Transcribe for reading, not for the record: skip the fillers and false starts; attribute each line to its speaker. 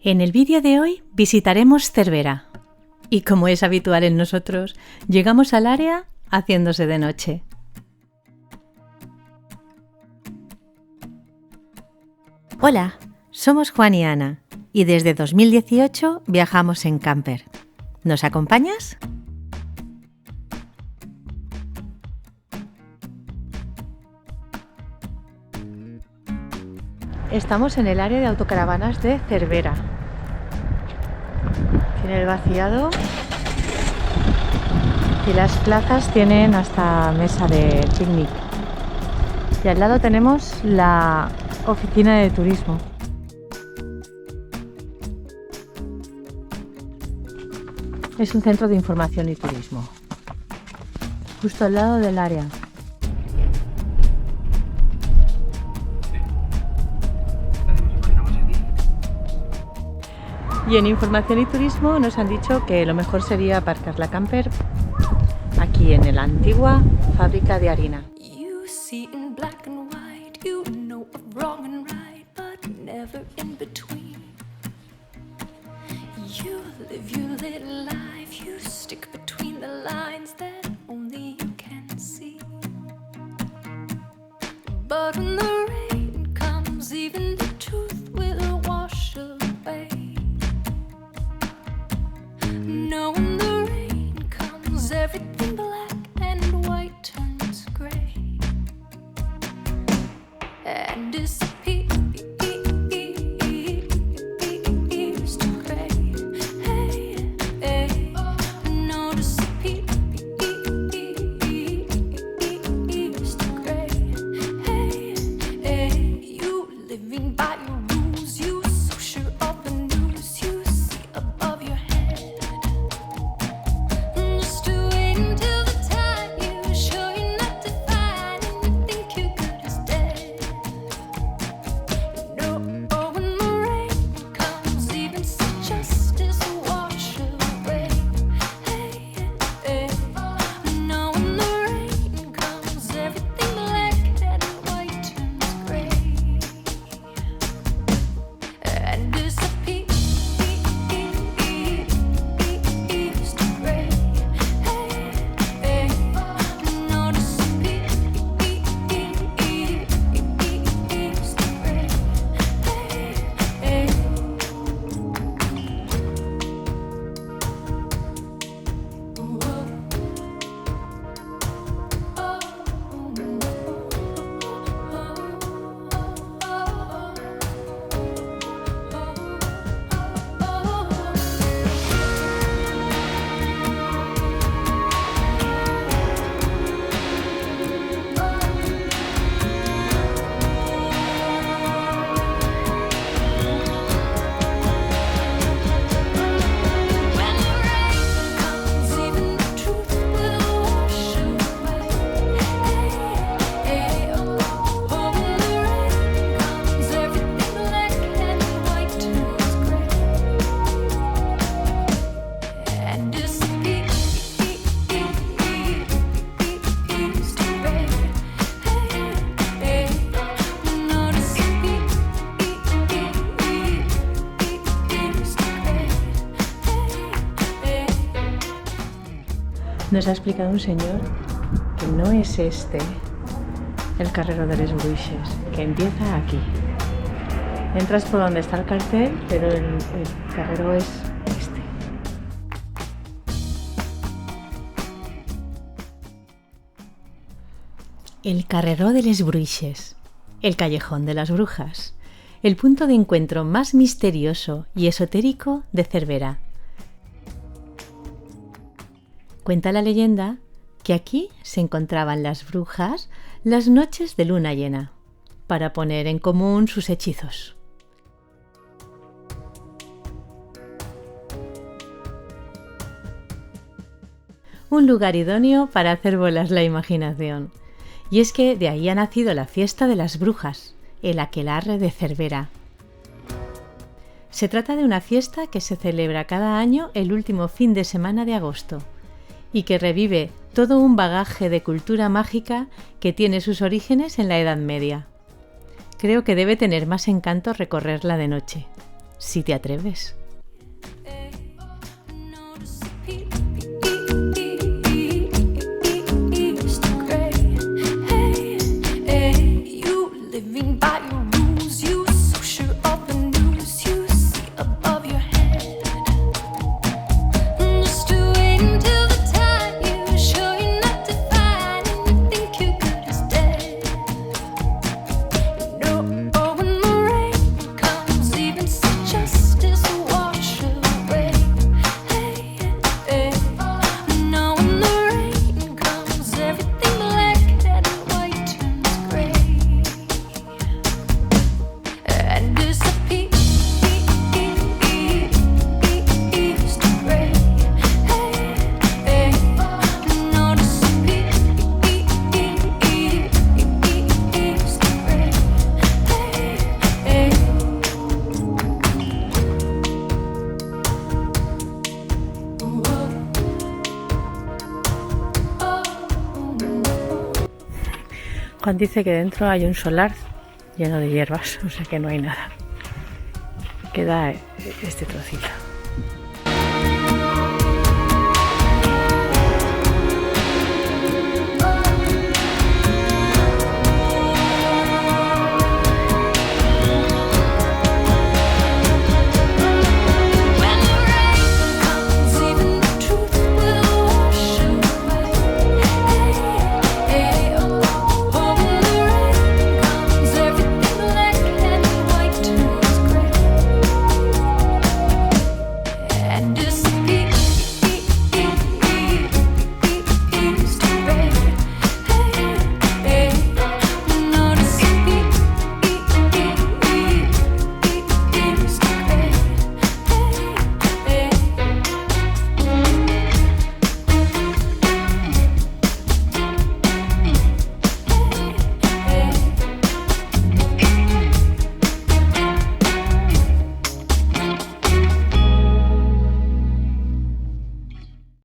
Speaker 1: En el vídeo de hoy visitaremos Cervera y, como es habitual en nosotros, llegamos al área haciéndose de noche. Hola, somos Juan y Ana y desde 2018 viajamos en camper. ¿Nos acompañas? Estamos en el área de autocaravanas de Cervera. Tiene el vaciado y las plazas tienen hasta mesa de picnic. Y al lado tenemos la oficina de turismo. Es un centro de información y turismo, justo al lado del área. Y en información y turismo nos han dicho que lo mejor sería aparcar la camper aquí en la antigua fábrica de harina. Nos ha explicado un señor que no es este el carrero de les Bruixes, que empieza aquí. Entras por donde está el cartel, pero el carrero es este. El carreró de les Bruixes, el callejón de las brujas, el punto de encuentro más misterioso y esotérico de Cervera. Cuenta la leyenda que aquí se encontraban las brujas las noches de luna llena, para poner en común sus hechizos. Un lugar idóneo para hacer volar la imaginación. Y es que de ahí ha nacido la fiesta de las brujas, el aquelarre de Cervera. Se trata de una fiesta que se celebra cada año el último fin de semana de agosto, y que revive todo un bagaje de cultura mágica que tiene sus orígenes en la Edad Media. Creo que debe tener más encanto recorrerla de noche. si te atreves. Juan dice que dentro hay un solar lleno de hierbas, o sea que no hay nada. Queda este trocito.